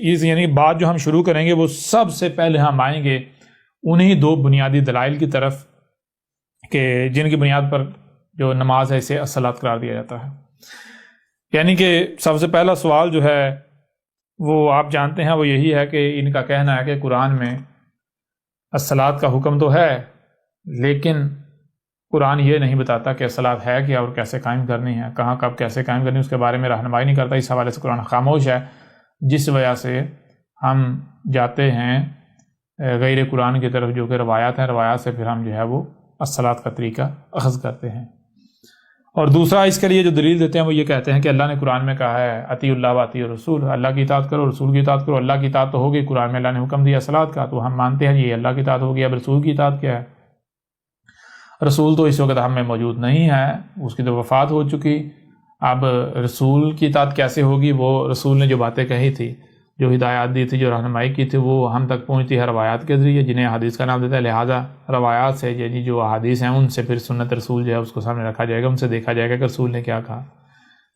یعنی بات جو ہم شروع کریں گے وہ سب سے پہلے ہم آئیں گے انہی دو بنیادی دلائل کی طرف کہ جن کی بنیاد پر جو نماز ہے اسے الصلاۃ قرار دیا جاتا ہے. یعنی کہ سب سے پہلا سوال جو ہے وہ آپ جانتے ہیں وہ یہی ہے کہ ان کا کہنا ہے کہ قرآن میں الصلاۃ کا حکم تو ہے لیکن قرآن یہ نہیں بتاتا کہ الصلاۃ ہے کیا اور کیسے قائم کرنی ہے، کہاں کب کیسے قائم کرنی ہے، اس کے بارے میں رہنمائی نہیں کرتا. اس حوالے سے قرآن خاموش ہے، جس وجہ سے ہم جاتے ہیں غیر قرآن کی طرف جو کہ روایات ہیں، روایات سے پھر ہم جو ہے وہ الصلاۃ کا طریقہ اخذ کرتے ہیں. اور دوسرا اس کے لیے جو دلیل دیتے ہیں وہ یہ کہتے ہیں کہ اللہ نے قرآن میں کہا ہے اطیعوا اللہ واطیعوا الرسول، اللہ کی اطاعت کرو، رسول کی اطاعت کرو. اللہ کی اطاعت تو ہوگی، قرآن میں اللہ نے حکم دیا صلاۃ کا تو ہم مانتے ہیں یہ اللہ کی اطاعت ہوگی. اب رسول کی اطاعت کیا ہے؟ رسول تو اس وقت ہم میں موجود نہیں ہے، اس کی تو وفات ہو چکی. اب رسول کی اطاعت کیسے ہوگی؟ وہ رسول نے جو باتیں کہی تھی، جو ہدایات دی تھی، جو رہنمائی کی تھی، وہ ہم تک پہنچتی ہے روایات کے ذریعے جنہیں حدیث کا نام دیتا ہے. لہٰذا روایات سے یعنی جو حدیث ہیں ان سے پھر سنت رسول جو ہے اس کو سامنے رکھا جائے گا، ان سے دیکھا جائے گا کہ رسول نے کیا کہا،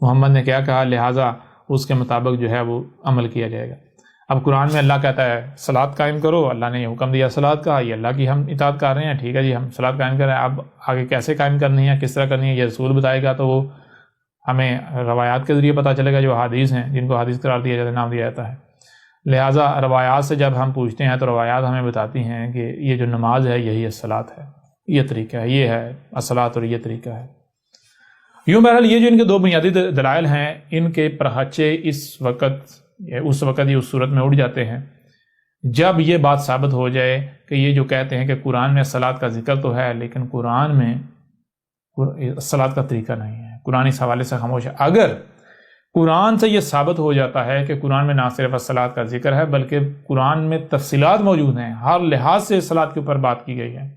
محمد نے کیا کہا، لہٰذا اس کے مطابق جو ہے وہ عمل کیا جائے گا. اب قرآن میں اللہ کہتا ہے صلاۃ قائم کرو، اللہ نے یہ حکم دیا صلاۃ کا، یہ اللہ کی ہم اطاعت کر رہے ہیں، ٹھیک ہے جی ہم صلاۃ قائم کر رہے ہیں. اب آگے کیسے قائم کرنی ہے، کس طرح کرنی ہے، یہ رسول بتائے گا تو وہ ہمیں روایات کے ذریعے پتہ چلے گا جو حدیث ہیں جن کو حدیث قرار دیا جاتا ہے، نام دیا جاتا ہے. لہٰذا روایات سے جب ہم پوچھتے ہیں تو روایات ہمیں بتاتی ہیں کہ یہ جو نماز ہے یہی الصلاۃ ہے، یہ طریقہ ہے، یہ ہے الصلاۃ اور یہ طریقہ ہے. یوں بہرحال یہ جو ان کے دو بنیادی دلائل ہیں ان کے پرہچے اس وقت یا اس صورت میں اٹھ جاتے ہیں جب یہ بات ثابت ہو جائے کہ یہ جو کہتے ہیں کہ قرآن میں الصلاۃ کا ذکر تو ہے لیکن قرآن میں الصلاۃ کا طریقہ نہیں ہے، قرآن اس حوالے سے خاموش ہے. اگر قرآن سے یہ ثابت ہو جاتا ہے کہ قرآن میں نہ صرف الصلاۃ کا ذکر ہے بلکہ قرآن میں تفصیلات موجود ہیں، ہر لحاظ سے الصلاۃ کے اوپر بات کی گئی ہے،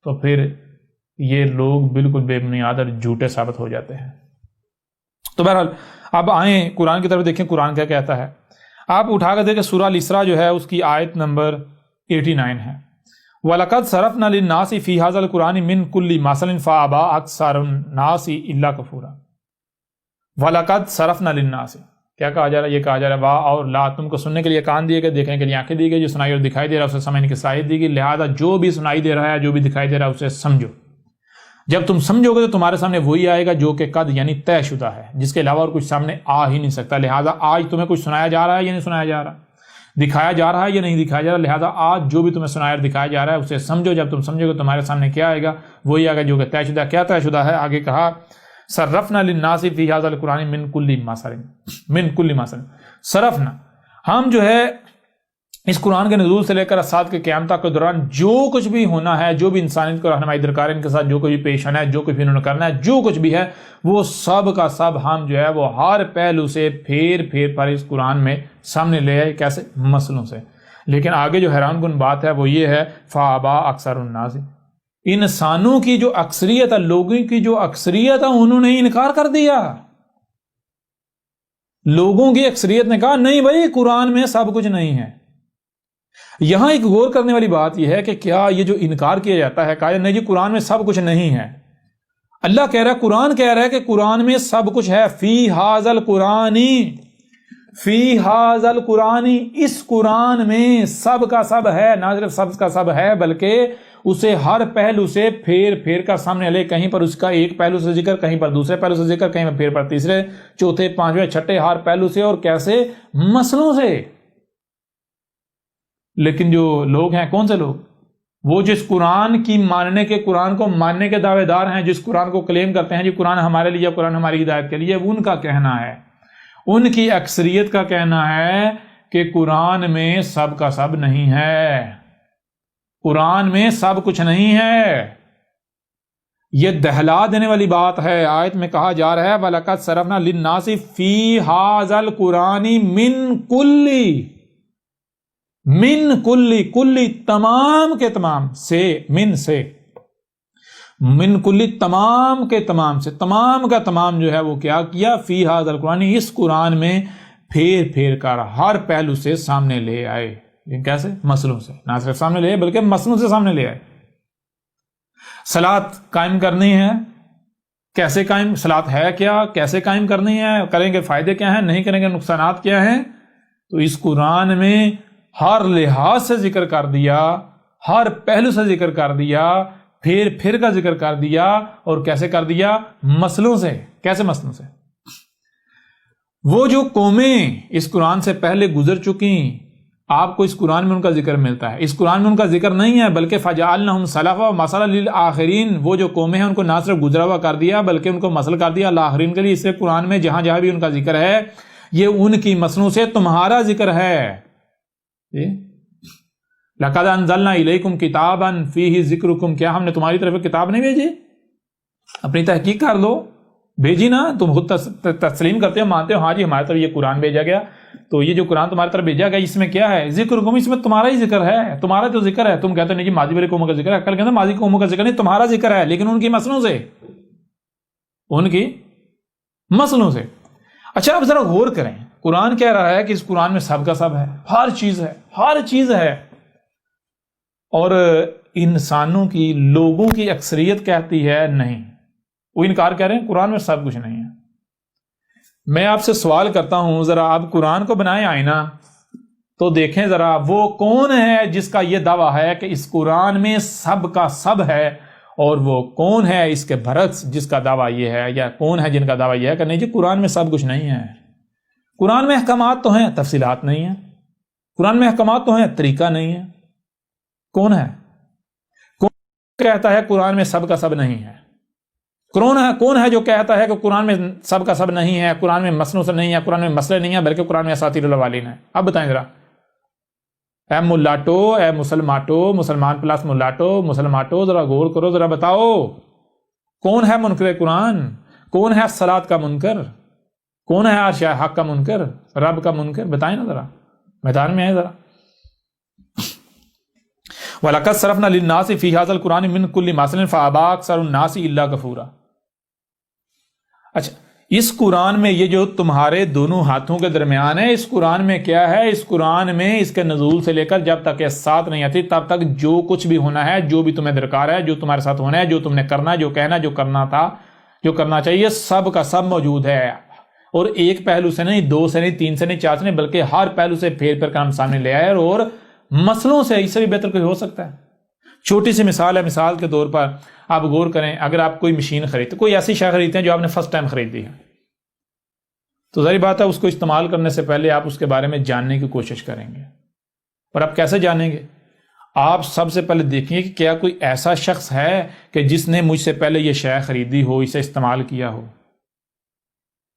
تو پھر یہ لوگ بالکل بے بنیاد اور جھوٹے ثابت ہو جاتے ہیں. تو بہرحال اب آئیں قرآن کی طرف دیکھیں قرآن کیا کہتا ہے. آپ اٹھا کر دیکھیں سورہ الاسراء جو ہے اس کی آیت نمبر 89 ہے. وَلَقَدْ صَرَفْنَا لِلنَّاسِ فِي هَذَا الْقُرْآنِ مِنْ كُلِّ مَثَلٍ فَأَبَىٰ أَكْثَرُ النَّاسِ إِلَّا كُفُورًا. وَلَقَدْ صَرَفْنَا لِلنَّاسِ کیا کہا جا رہا ہے؟ یہ کہا جا رہا ہے وا اور لا، تم کو سننے کے لیے کان دیے گئے، دیکھنے کے لیے آنکھیں دی گئی، جو سنائی اور دکھائی دے رہا ہے اسے سمجھنے کی صلاحیت دی گئی. لہٰذا جو بھی سنائی دے رہا ہے جو بھی دکھائی دے رہا ہے اسے سمجھو. جب تم سمجھو گے تو تمہارے سامنے وہی آئے گا جو کہ قد یعنی طے شدہ ہے، جس کے علاوہ اور کچھ سامنے آ ہی نہیں سکتا. لہٰذا آج تمہیں کچھ سنایا جا رہا ہے یا نہیں سنایا جا رہا، دکھایا جا رہا ہے یا نہیں دکھایا جا رہا، لہٰذا آج جو بھی تمہیں سنایا اور دکھایا جا رہا ہے اسے سمجھو. جب تم سمجھو گے تمہارے سامنے کیا آئے گا؟ وہی آئے گا جو کہ طے شدہ. کیا طے شدہ ہے؟ آگے کہا صرفنا للناس فی ھذا القرآن من کل مثل. صرفنا ہم جو ہے اس قرآن کے نزول سے لے کر سات کے قیامت کے دوران جو کچھ بھی ہونا ہے، جو بھی انسانیت کو رہنمائی درکار ہے، ان کے ساتھ جو کچھ بھی پیش آنا ہے، جو کچھ بھی انہوں نے کرنا ہے، جو کچھ بھی ہے وہ سب کا سب ہم جو ہے وہ ہر پہلو سے پھیر پھیر پر اس قرآن میں سامنے لے آئے. کیسے؟ مسئلوں سے. لیکن آگے جو حیران کن بات ہے وہ یہ ہے فَأَبَىٰ أَكْثَرُ النَّاسِ، انسانوں کی جو اکثریت ہے، لوگوں کی جو اکثریت ہے انہوں نے انکار کر دیا. لوگوں کی اکثریت نے کہا نہیں بھائی قرآن میں سب کچھ نہیں ہے. یہاں ایک غور کرنے والی بات یہ ہے کہ کیا یہ جو انکار کیا جاتا ہے کہا نہیں جی قرآن میں سب کچھ نہیں ہے. اللہ کہہ رہا ہے، قرآن کہہ رہا ہے کہ قرآن میں سب کچھ ہے. فی ھذا القرآن، فی ھذا القرآن، اس قرآن میں سب کا سب ہے. نہ صرف سب کا سب ہے بلکہ اسے ہر پہلو سے پھیر پھیر کر سامنے لے، کہیں پر اس کا ایک پہلو سے ذکر، کہیں پر دوسرے پہلو سے ذکر، کہیں پر پھر پر تیسرے چوتھے پانچویں چھٹے ہر پہلو سے. اور کیسے؟ مسئلوں سے. لیکن جو لوگ ہیں کون سے لوگ؟ وہ جس قرآن کی ماننے کے، قرآن کو ماننے کے دعوے دار ہیں، جس قرآن کو کلیم کرتے ہیں جی قرآن ہمارے لیے، قرآن ہماری ہدایت کے لیے، ان کا کہنا ہے، ان کی اکثریت کا کہنا ہے کہ قرآن میں سب کا سب نہیں ہے، قرآن میں سب کچھ نہیں ہے. یہ دہلا دینے والی بات ہے. آیت میں کہا جا رہا ہے وَلَقَدْ صَرَفْنَا لِلنَّاسِ فِي ھَذَا الْقُرْآنِ مِنْ كُلِّ، من کلی، کلی تمام کے تمام سے، من سے، من کلی تمام کے تمام سے، تمام کا تمام جو ہے وہ کیا کیا؟ فی ھذا القرآن، اس قرآن میں پھیر پھیر کر ہر پہلو سے سامنے لے آئے. لیکن کیسے؟ مسئلوں سے. نہ صرف سامنے لے آئے بلکہ مسئلوں سے سامنے لے آئے. صلاۃ قائم کرنی ہے، کیسے قائم؟ صلاۃ ہے کیا؟ کیسے قائم کرنی ہے؟ کریں گے فائدے کیا ہیں؟ نہیں کریں گے نقصانات کیا ہیں؟ تو اس قرآن میں ہر لحاظ سے ذکر کر دیا، ہر پہلو سے ذکر کر دیا، پھر کا ذکر کر دیا، اور کیسے کر دیا؟ مسئلوں سے۔ کیسے مسئلوں سے؟ وہ جو قومیں اس قرآن سے پہلے گزر چکی، آپ کو اس قرآن میں ان کا ذکر ملتا ہے۔ اس قرآن میں ان کا ذکر نہیں ہے، بلکہ فَجَعَلْنَهُمْ سَلَفًا وَمَثَلًا لِلْآخِرِينَ، وہ جو قومیں ہیں ان کو نہ صرف گزرا ہوا کر دیا بلکہ ان کو مثل کر دیا آخرین کے لیے۔ اس سے قرآن میں جہاں جہاں بھی ان کا ذکر ہے یہ ان کی مسلوں سے تمہارا ذکر ہے۔ لَقَدْ أَنزَلْنَا إِلَيْكُمْ كِتَابًا فِيهِ ذِكْرُكُمْ، کیا ہم نے تمہاری طرف ایک کتاب نہیں بھیجی؟ اپنی تحقیق کر لو، بھیجی نا؟ تم خود تسلیم کرتے ہو، مانتے ہو ہاں جی ہماری طرف یہ قرآن بھیجا گیا، تو یہ جو قرآن تمہاری طرف بھیجا گیا اس میں کیا ہے؟ ذکرکم، اس میں تمہارا ہی ذکر ہے، تمہارا تو ذکر ہے۔ تم کہتے نہیں جی ماضی والی قوموں کا ذکر ہے، کل کہتے ہیں ماضی قوموں کا ذکر نہیں، تمہارا ذکر ہے لیکن ان کی مسلوں سے، ان کی مسلوں سے۔ اچھا اب ذرا غور کریں، قرآن کہہ رہا ہے کہ اس قرآن میں سب کا سب ہے، ہر چیز ہے، ہر چیز ہے، اور انسانوں کی، لوگوں کی اکثریت کہتی ہے نہیں، وہ انکار کر رہے ہیں قرآن میں سب کچھ نہیں ہے۔ میں آپ سے سوال کرتا ہوں، ذرا آپ قرآن کو بنائیں آئینہ تو دیکھیں ذرا وہ کون ہے جس کا یہ دعویٰ ہے کہ اس قرآن میں سب کا سب ہے، اور وہ کون ہے اس کے برعکس جس کا دعویٰ یہ ہے، یا کون ہے جن کا دعویٰ یہ ہے کہ نہیں جی قرآن میں سب کچھ نہیں ہے۔ قرآن میں احکامات تو ہیں، تفصیلات نہیں ہیں، قرآن میں احکامات تو ہیں، طریقہ نہیں ہے۔ کون ہے؟ کون کہتا ہے قرآن میں سب کا سب نہیں ہے؟ کون ہے جو کہتا ہے کہ قرآن میں سب کا سب نہیں ہے، قرآن میں مسئلوں سے نہیں ہے، قرآن میں مسئلے نہیں ہیں، بلکہ قرآن میں اساطیر الاولین ہے؟ اب بتائیں ذرا، اے ملاٹو، اے مسلماٹو، مسلمان پلس ملاٹو، مسلماٹو، ذرا غور کرو، ذرا بتاؤ کون ہے منکر قرآن؟ کون ہے صلاۃ کا منکر؟ کون ہے عرش حق کا منکر، رب کا منکر؟ بتائیں نا ذرا، میدان میں آئے ذرا۔ وَلَقَدْ صَرَفْنَا لِلنَّاسِ فِي هَذَا الْقُرْآنِ مِنْ كُلِّ مَثَلٍ فَأَبَىٰ أَكْثَرُ النَّاسِ إِلَّا كُفُورًا۔ اچھا، اس قرآن میں یہ جو تمہارے دونوں ہاتھوں کے درمیان ہے، اس قرآن میں کیا ہے؟ اس قرآن میں اس کے نزول سے لے کر جب تک یہ ساتھ نہیں آتی تب تک جو کچھ بھی ہونا ہے، جو بھی تمہیں درکار ہے، جو تمہارے ساتھ ہونا ہے، جو تم نے کرنا، جو کہنا، جو کرنا تھا، جو کرنا چاہیے، سب کا سب موجود ہے، اور ایک پہلو سے نہیں، دو سے نہیں، تین سے نہیں، چار سے نہیں، بلکہ ہر پہلو سے پھیر کر ہم سامنے لے آئے، اور مسئلوں سے اس سے بھی بہتر کوئی ہو سکتا ہے؟ چھوٹی سی مثال ہے، مثال کے طور پر آپ غور کریں، اگر آپ کوئی مشین خریدتے، کوئی ایسی شے خریدتے ہیں جو آپ نے فرسٹ ٹائم خرید دی ہے، تو ظاہر بات ہے اس کو استعمال کرنے سے پہلے آپ اس کے بارے میں جاننے کی کوشش کریں گے۔ اور آپ کیسے جانیں گے؟ آپ سب سے پہلے دیکھیں گے کہ کیا کوئی ایسا شخص ہے کہ جس نے مجھ سے پہلے یہ شے خریدی ہو، اسے استعمال کیا ہو۔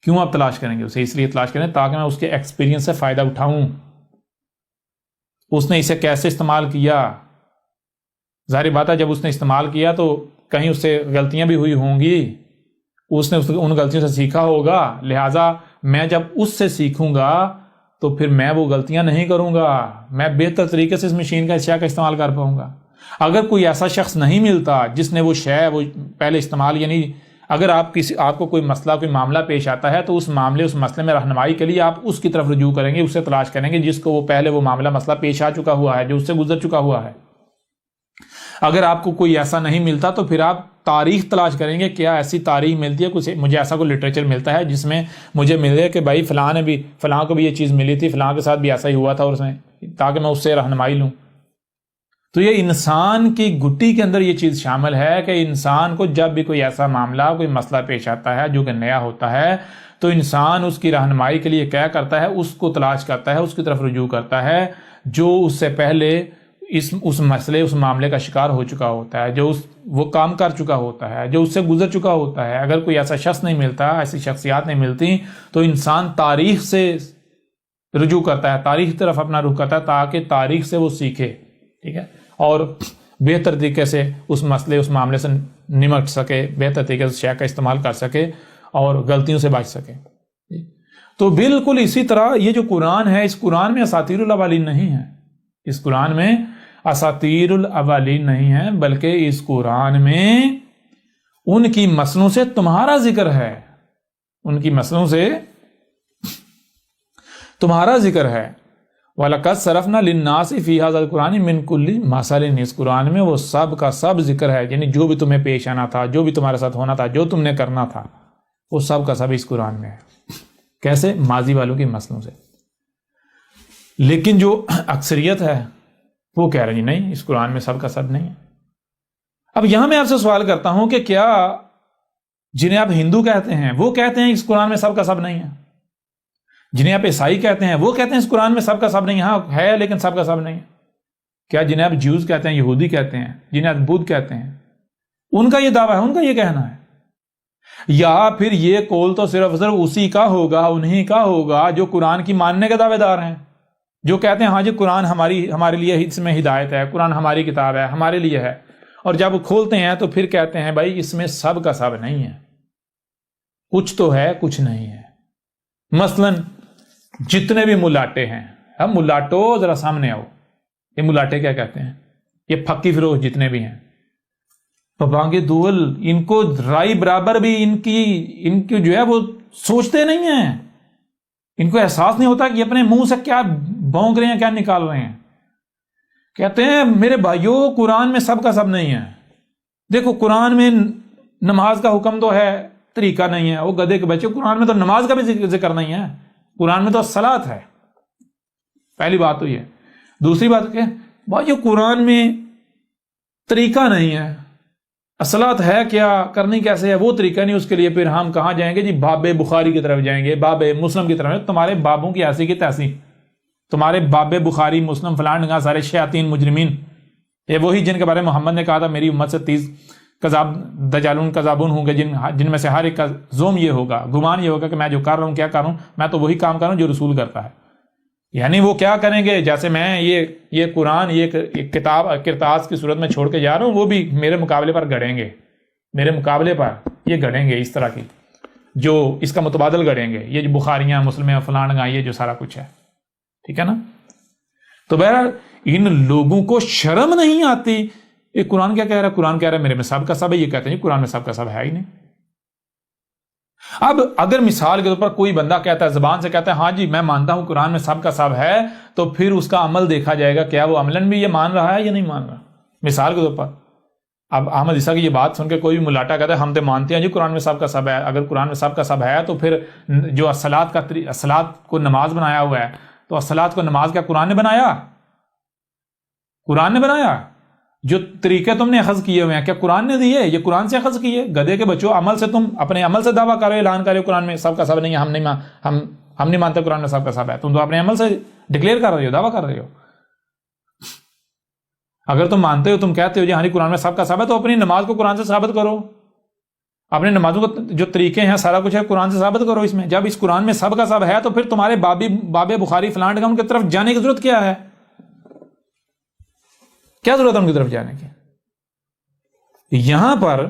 کیوں آپ تلاش کریں گے اسے؟ اس لیے تلاش کریں تاکہ میں اس کے ایکسپیرینس سے فائدہ اٹھاؤں، اس نے اسے کیسے استعمال کیا۔ ظاہر بات ہے جب اس نے استعمال کیا تو کہیں اس سے غلطیاں بھی ہوئی ہوں گی، اس نے ان غلطیوں سے سیکھا ہوگا، لہٰذا میں جب اس سے سیکھوں گا تو پھر میں وہ غلطیاں نہیں کروں گا، میں بہتر طریقے سے اس مشین کا، اس شے کا استعمال کر پاؤں گا۔ اگر کوئی ایسا شخص نہیں ملتا جس نے وہ شے وہ پہلے استعمال، یعنی اگر آپ کو کوئی مسئلہ، کوئی معاملہ پیش آتا ہے تو اس معاملے، اس مسئلے میں رہنمائی کے لیے آپ اس کی طرف رجوع کریں گے، اسے تلاش کریں گے جس کو وہ پہلے وہ معاملہ، مسئلہ پیش آ چکا ہوا ہے، جو اس سے گزر چکا ہوا ہے۔ اگر آپ کو کوئی ایسا نہیں ملتا تو پھر آپ تاریخ تلاش کریں گے، کیا ایسی تاریخ ملتی ہے، کچھ مجھے ایسا کوئی لٹریچر ملتا ہے جس میں مجھے ملے کہ بھائی فلاں کو بھی یہ چیز ملی تھی، فلاں کے ساتھ بھی ایسا ہی ہوا تھا، اور اس میں، تاکہ میں اس سے رہنمائی لوں۔ تو یہ انسان کی گٹی کے اندر یہ چیز شامل ہے کہ انسان کو جب بھی کوئی ایسا معاملہ، کوئی مسئلہ پیش آتا ہے جو کہ نیا ہوتا ہے، تو انسان اس کی رہنمائی کے لیے کیا کرتا ہے؟ اس کو تلاش کرتا ہے، اس کی طرف رجوع کرتا ہے جو اس سے پہلے اس مسئلے، اس معاملے کا شکار ہو چکا ہوتا ہے، جو وہ کام کر چکا ہوتا ہے، جو اس سے گزر چکا ہوتا ہے۔ اگر کوئی ایسا شخص نہیں ملتا، ایسی شخصیات نہیں ملتی، تو انسان تاریخ سے رجوع کرتا ہے، تاریخ کی طرف اپنا رخ کرتا ہے تاکہ تاریخ سے وہ سیکھے، ٹھیک ہے، اور بہتر طریقے سے اس مسئلے، اس معاملے سے نمٹ سکے، بہتر طریقے سے شے کا استعمال کر سکے اور غلطیوں سے بچ سکے۔ تو بالکل اسی طرح یہ جو قرآن ہے، اس قرآن میں اساطیر الاولین نہیں ہے، اس قرآن میں اساطیر الاولین نہیں ہے، بلکہ اس قرآن میں ان کی مسئلوں سے تمہارا ذکر ہے، ان کی مسئلوں سے تمہارا ذکر ہے۔ وَلَقَدْ صَرَفْنَا لِلنَّاسِ فِي هَذَا الْقُرْآنِ مِنْ كُلِّ مَثَلٍ، اس قرآن میں وہ سب کا سب ذکر ہے، یعنی جو بھی تمہیں پیش آنا تھا، جو بھی تمہارے ساتھ ہونا تھا، جو تم نے کرنا تھا، وہ سب کا سب اس قرآن میں ہے۔ کیسے؟ ماضی والوں کی مسئلوں سے۔ لیکن جو اکثریت ہے وہ کہہ رہی نہیں، اس قرآن میں سب کا سب نہیں ہے۔ اب یہاں میں آپ سے سوال کرتا ہوں کہ کیا جنہیں آپ ہندو کہتے ہیں وہ کہتے ہیں اس قرآن میں سب کا سب نہیں ہے؟ جنہیں آپ عیسائی کہتے ہیں وہ کہتے ہیں اس قرآن میں سب کا سب نہیں، ہاں ہے لیکن سب کا سب نہیں ہے؟ کیا جنہیں آپ جیوز کہتے ہیں، یہودی کہتے ہیں، جنہیں آپ بدھ کہتے ہیں، ان کا یہ دعویٰ ہے، ان کا یہ کہنا ہے؟ یا پھر یہ قول تو صرف اسی کا ہوگا، انہی کا ہوگا جو قرآن کی ماننے کے دعوے دار ہیں، جو کہتے ہیں ہاں جی قرآن ہمارے لیے اس میں ہدایت ہے، قرآن ہماری کتاب ہے، ہمارے لیے ہے، اور جب کھولتے ہیں تو پھر کہتے ہیں بھائی اس میں سب کا سب نہیں ہے، کچھ تو ہے کچھ نہیں ہے۔ مثلا جتنے بھی ملاٹے ہیں، اب ملاٹو ذرا سامنے آؤ، یہ ملاٹے کیا کہتے ہیں؟ یہ پھکی فروش جتنے بھی ہیں، پپانگے دول، ان کو رائی برابر بھی ان کی جو ہے وہ سوچتے نہیں ہیں، ان کو احساس نہیں ہوتا کہ اپنے منہ سے کیا بھونک رہے ہیں، کیا نکال رہے ہیں۔ کہتے ہیں میرے بھائیوں قرآن میں سب کا سب نہیں ہے، دیکھو قرآن میں نماز کا حکم تو ہے، طریقہ نہیں ہے۔ وہ گدھے کے بچے، قرآن میں تو نماز کا بھی ذکر نہیں ہے، قرآن میں تو صلاۃ ہے۔ پہلی بات تو یہ۔ دوسری بات کہ بھائیو قرآن میں طریقہ نہیں ہے، اصلاحات ہے کیا، کرنی کیسے ہے، وہ طریقہ نہیں، اس کے لیے پھر ہم کہاں جائیں گے جی؟ باب بخاری کی طرف جائیں گے، باب مسلم کی طرف۔ تمہارے بابوں کی ایسی کی تیسی، تمہارے باب بخاری مسلم فلان ڈھنگا سارے شیاطین مجرمین، یہ وہی جن کے بارے میں محمد نے کہا تھا میری امت سے 30 دجالون کذابون ہوں گے، جن میں سے ہر ایک کا زوم یہ ہوگا، گمان یہ ہوگا کہ میں جو کر رہا ہوں کیا کر رہا ہوں، میں تو وہی کام کر رہا ہوں جو رسول کرتا ہے۔ یعنی وہ کیا کریں گے؟ جیسے میں یہ قرآن ایک کتاب کرتاس کی صورت میں چھوڑ کے جا رہا ہوں، وہ بھی میرے مقابلے پر گڑیں گے، میرے مقابلے پر یہ گڑیں گے اس طرح کی، جو اس کا متبادل گڑیں گے، یہ جو بخاریاں مسلمیں فلانگاں یہ جو سارا کچھ ہے، ٹھیک ہے نا؟ تو بہرحال ان لوگوں کو شرم نہیں آتی۔ یہ قرآن کیا کہہ رہا ہے؟ قرآن کہہ رہا ہے میرے میں سب کا سب ہے، یہ کہتے ہیں قرآن میں سب کا سب ہے ہی نہیں۔ اب اگر مثال کے طور پر کوئی بندہ کہتا ہے، زبان سے کہتا ہے ہاں جی میں مانتا ہوں قرآن میں سب کا سب ہے، تو پھر اس کا عمل دیکھا جائے گا، کیا وہ عملاً بھی یہ مان رہا ہے یا نہیں مان رہا۔ مثال کے طور پر اب احمد عیسیٰ کی یہ بات سن کے کوئی بھی ملاٹا کہتا ہے ہم تو مانتے ہیں جی قرآن میں سب کا سب ہے، اگر قرآن میں سب کا سب ہے تو پھر جو الصلاۃ کو نماز بنایا ہوا ہے، تو الصلاۃ کو نماز کیا قرآن نے بنایا؟ قرآن نے بنایا؟ جو طریقے تم نے اخذ کیے ہوئے ہیں کیا قرآن نے دیے؟ یہ قرآن سے اخذ کیے؟ گدھے کے بچوں، عمل سے تم اپنے عمل سے دعویٰ کرو، اعلان کرو قرآن میں سب کا سب نہیں ہے، ہم نہیں مانتے قرآن میں سب کا سب ہے، تم تو اپنے عمل سے ڈکلیئر کر رہے ہو، دعویٰ کر رہے ہو۔ اگر تم مانتے ہو، تم کہتے ہو جی ہاں قرآن میں سب کا سب ہے، تو اپنی نماز کو قرآن سے ثابت کرو، اپنے نمازوں کو جو طریقے ہیں سارا کچھ ہے قرآن سے ثابت کرو۔ اس میں جب اس قرآن میں سب کا سب ہے تو پھر تمہارے باب بخاری فلان ڈھنگا ان کی طرف جانے کی ضرورت کیا ہے؟ کیا ضرورت ہے ان کی طرف جانے کی؟ یہاں پر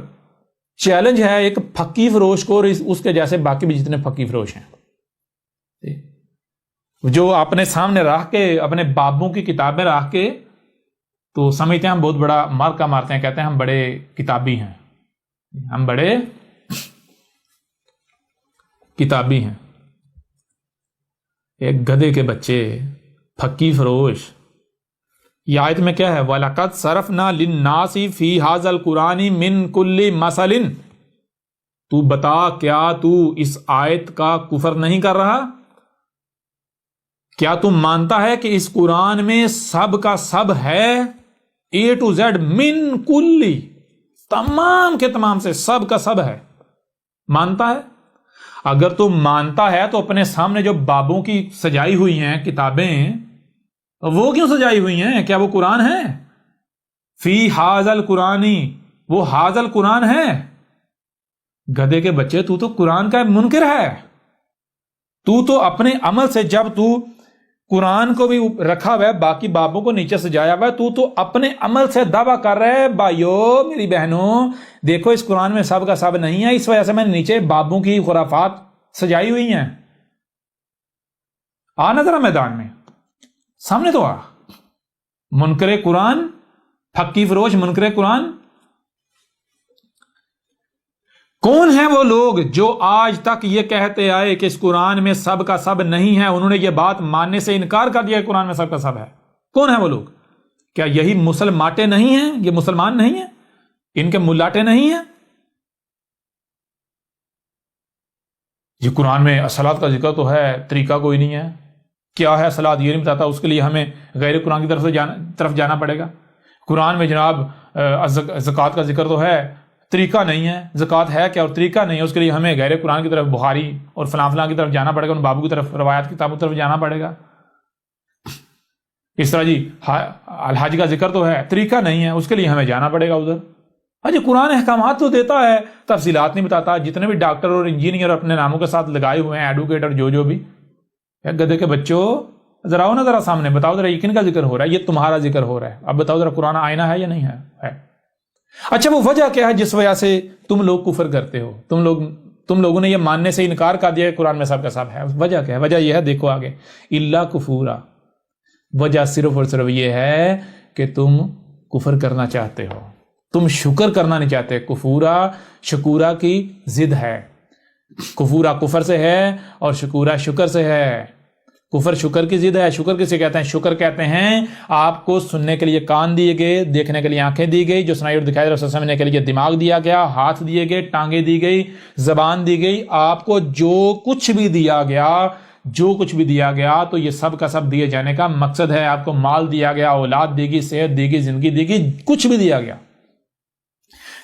چیلنج ہے ایک پھکی فروش کو اور اس کے جیسے باقی بھی جتنے پھکی فروش ہیں، جو اپنے سامنے رکھ کے اپنے بابوں کی کتابیں رکھ کے تو سمجھتے ہیں ہم بہت بڑا مارکا مارتے ہیں، کہتے ہیں ہم بڑے کتابی ہیں، ہم بڑے کتابی ہیں۔ ایک گدھے کے بچے، پھکی فروش۔ یہ آیت میں کیا ہے؟ وَلَقَدْ صَرَفْنَا لِلنَّاسِ فِي هَذَا الْقُرْآنِ مِنْ كُلِّ مَثَلٍ۔ تو بتا کیا تو اس آیت کا کفر نہیں کر رہا؟ کیا تم مانتا ہے کہ اس قرآن میں سب کا سب ہے، A to Z، من کلی، تمام کے تمام سے سب کا سب ہے؟ مانتا ہے؟ اگر تم مانتا ہے تو اپنے سامنے جو بابوں کی سجائی ہوئی ہیں کتابیں، وہ کیوں سجائی ہوئی ہیں؟ کیا وہ قرآن ہے؟ فی ھذا القرآن، وہ ھذا القرآن ہے؟ گدھے کے بچے، تو قرآن کا منکر ہے۔ تو اپنے عمل سے، جب تو قرآن کو بھی رکھا ہوا ہے، باقی بابوں کو نیچے سجایا ہوا ہے، تو اپنے عمل سے دعویٰ کر رہے ہیں بھائیو میری بہنوں دیکھو اس قرآن میں سب کا سب نہیں ہے، اس وجہ سے میں نے نیچے بابوں کی خرافات سجائی ہوئی ہیں۔ آنا ذرا میدان میں، سامنے تو آ، منکر قرآن، پھکی فروش منکر قرآن۔ کون ہیں وہ لوگ جو آج تک یہ کہتے آئے کہ اس قرآن میں سب کا سب نہیں ہے، انہوں نے یہ بات ماننے سے انکار کر دیا کہ قرآن میں سب کا سب ہے؟ کون ہیں وہ لوگ؟ کیا یہی مسلماٹے نہیں ہیں؟ یہ مسلمان نہیں ہیں؟ ان کے ملاٹے نہیں ہیں؟ یہ قرآن میں الصلاۃ کا ذکر تو ہے، طریقہ کوئی نہیں ہے، کیا ہے صلاۃ یہ نہیں بتاتا، اس کے لیے ہمیں غیر قرآن کی طرف جانا پڑے گا۔ قرآن میں جناب زکوٰۃ کا ذکر تو ہے، طریقہ نہیں ہے، زکوٰۃ ہے کیا اور طریقہ نہیں ہے، اس کے لیے ہمیں غیر قرآن کی طرف، بخاری اور فلاں فلاں کی طرف جانا پڑے گا، ان بابو کی طرف، روایات کی کتابوں کی طرف جانا پڑے گا۔ اس طرح جی الحج کا ذکر تو ہے، طریقہ نہیں ہے، اس کے لیے ہمیں جانا پڑے گا ادھر۔ جی قرآن احکامات تو دیتا ہے، تفصیلات نہیں بتاتا۔ جتنے بھی ڈاکٹر اور انجینئر اپنے ناموں کے ساتھ لگائے ہوئے ہیں، ایڈوکیٹ اور جو بھی، گدھے کے بچوں ذرا آؤ نا، ذرا سامنے بتاؤ ذرا، یہ کن کا ذکر ہو رہا ہے؟ یہ تمہارا ذکر ہو رہا ہے، اب بتاؤ ذرا قرآن آئینہ ہے یا نہیں ہے؟ اچھا وہ وجہ کیا ہے جس وجہ سے تم لوگ کفر کرتے ہو؟ تم لوگوں نے یہ ماننے سے انکار کر دیا کہ قرآن میں سب کا سب ہے، وجہ کیا ہے؟ وجہ یہ ہے، دیکھو آگے، الا کفورا، وجہ صرف اور صرف یہ ہے کہ تم کفر کرنا چاہتے ہو، تم شکر کرنا نہیں چاہتے۔ کفورا شکورا کی ضد ہے، کفورا کفر سے ہے اور شکورا شکر سے ہے۔ کفر شکر کی ضد ہے۔ شکر کسے کہتے ہیں؟ شکر کہتے ہیں آپ کو سننے کے لیے کان دیے گئے، دیکھنے کے لیے آنکھیں دی گئی، جو سنائی اور دکھائی اور سمجھنے کے لیے دماغ دیا گیا، ہاتھ دیے گئے، ٹانگیں دی گئی، زبان دی گئی۔ آپ کو جو کچھ بھی دیا گیا تو یہ سب کا سب دیے جانے کا مقصد ہے۔ آپ کو مال دیا گیا، اولاد دی گئی، صحت دی گئی، زندگی دی گئی، کچھ بھی دیا گیا،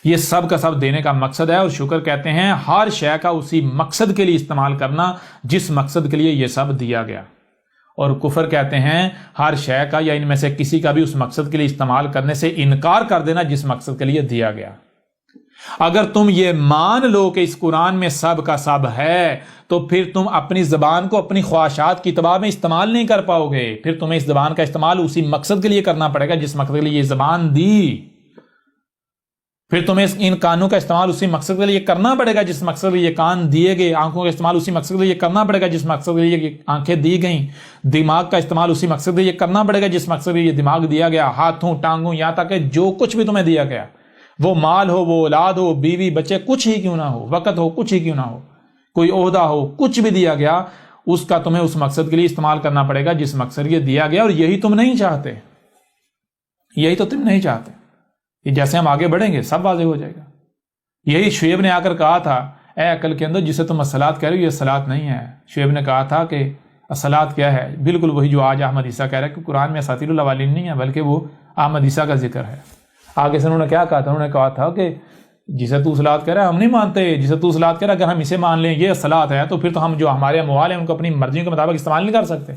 یہ سب کا سب دینے کا مقصد ہے۔ اور شکر کہتے ہیں ہر شے کا اسی مقصد کے لیے استعمال کرنا جس مقصد کے لیے یہ سب دیا گیا۔ اور کفر کہتے ہیں ہر شے کا یا ان میں سے کسی کا بھی اس مقصد کے لیے استعمال کرنے سے انکار کر دینا جس مقصد کے لیے دیا گیا۔ اگر تم یہ مان لو کہ اس قرآن میں سب کا سب ہے تو پھر تم اپنی زبان کو اپنی خواہشات کی اتباع میں استعمال نہیں کر پاؤ گے، پھر تمہیں اس زبان کا استعمال اسی مقصد کے لیے کرنا پڑے گا جس مقصد کے لیے یہ زبان دی، پھر تمہیں ان کانوں کا استعمال اسی مقصد کے لیے کرنا پڑے گا جس مقصد کے لیے یہ کان دیے گئے، آنکھوں کا استعمال اسی مقصد کے لیے کرنا پڑے گا جس مقصد کے لیے یہ آنکھیں دی گئیں، دماغ کا استعمال اسی مقصد کے لیے کرنا پڑے گا جس مقصد کے لیے یہ دماغ دیا گیا، ہاتھوں ٹانگوں، یہاں تک کہ جو کچھ بھی تمہیں دیا گیا، وہ مال ہو، وہ اولاد ہو، بیوی بچے، کچھ ہی کیوں نہ ہو، وقت ہو، کچھ ہی کیوں نہ ہو، کوئی عہدہ ہو، کچھ بھی دیا گیا، اس کا تمہیں اس مقصد کے لیے استعمال کرنا پڑے گا جس مقصد کے لیے دیا گیا۔ اور یہی تم نہیں چاہتے، یہی تو تم نہیں چاہتے۔ یہ جیسے ہم آگے بڑھیں گے سب واضح ہو جائے گا۔ یہی شعیب نے آ کر کہا تھا، اے عقل کے اندر جسے تم الصلاۃ کہہ رہے ہو یہ صلاۃ نہیں ہے۔ شعیب نے کہا تھا کہ الصلاۃ کیا ہے؟ بالکل وہی جو آج احمد عیسیٰ کہہ رہا ہے کہ قرآن میں اساطیر الاولین نہیں ہے بلکہ وہ احمد عیسیٰ کا ذکر ہے۔ آگے سے انہوں نے کیا کہا تھا؟ انہوں نے کہا تھا کہ جسے تو صلاۃ کہہ رہا ہے ہم نہیں مانتے، جسے تو صلاۃ کہہ رہا ہے اگر ہم اسے مان لیں یہ صلاۃ ہے تو پھر تو ہم جو ہمارے اموال ہیں ان کو اپنی مرضی کے مطابق استعمال نہیں کر سکتے،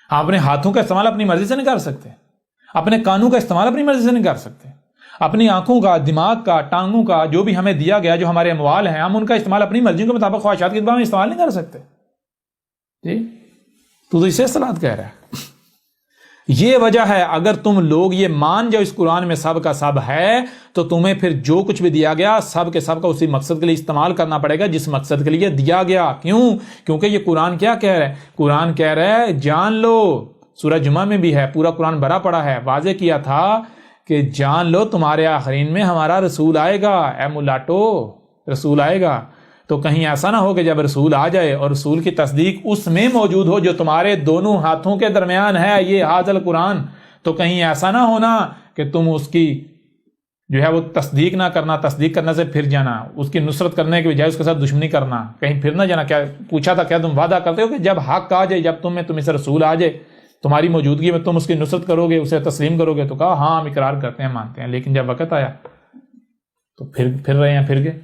ہم اپنے ہاتھوں کا استعمال اپنی مرضی سے نہیں کر سکتے، اپنے کانوں کا استعمال اپنی مرضی سے نہیں کر سکتے، اپنی آنکھوں کا، دماغ کا، ٹانگوں کا، جو بھی ہمیں دیا گیا جو ہمارے اموال ہیں ہم ان کا استعمال اپنی مرضی کے مطابق خواہشات کے اتباع میں استعمال نہیں کر سکتے۔ جی تو اسے صلاۃ کہہ رہا ہے۔ یہ وجہ ہے اگر تم لوگ یہ مان جاؤ اس قرآن میں سب کا سب ہے تو تمہیں پھر جو کچھ بھی دیا گیا سب کے سب کا اسی مقصد کے لیے استعمال کرنا پڑے گا جس مقصد کے لیے دیا گیا۔ کیوں؟ کیونکہ یہ قرآن کیا کہہ رہا ہے؟ قرآن کہہ رہا ہے جان لو، سورہ جمعہ میں بھی ہے، پورا قرآن بھرا پڑا ہے، واضح کیا تھا کہ جان لو تمہارے آخرین میں ہمارا رسول آئے گا، اے ملاٹو رسول آئے گا۔ تو کہیں ایسا نہ ہو کہ جب رسول آ جائے اور رسول کی تصدیق اس میں موجود ہو جو تمہارے دونوں ہاتھوں کے درمیان ہے، یہ حاضل قرآن، تو کہیں ایسا نہ ہونا کہ تم اس کی جو ہے وہ تصدیق نہ کرنا، تصدیق کرنے سے پھر جانا، اس کی نصرت کرنے کے بجائے اس کے ساتھ دشمنی کرنا، کہیں پھر نہ جانا۔ کیا پوچھا تھا، کیا تم وعدہ کرتے ہو کہ جب حق آ جائے، جب تم سے رسول آ جائے، تمہاری موجودگی میں تم اس کی نصرت کرو گے، اسے تسلیم کرو گے؟ تو کہا ہاں ہم اقرار کرتے ہیں، مانتے ہیں، لیکن جب وقت آیا تو پھر رہے ہیں، پھر گئے۔